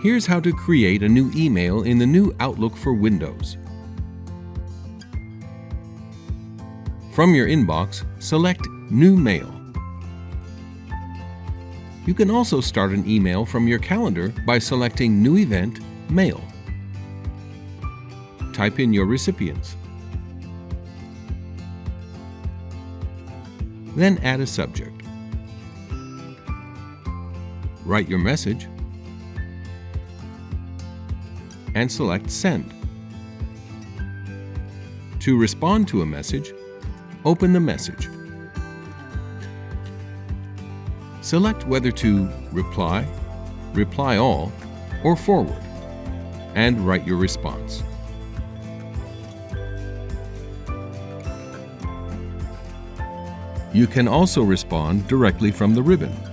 Here's how to create a new email in the new Outlook for Windows. From your inbox, select New Mail. You can also start an email from your calendar by selecting New Event, Mail. Type in your recipients. Then add a subject. Write your message and select Send. To respond to a message, open the message. Select whether to reply, reply all, or forward, and write your response. You can also respond directly from the ribbon.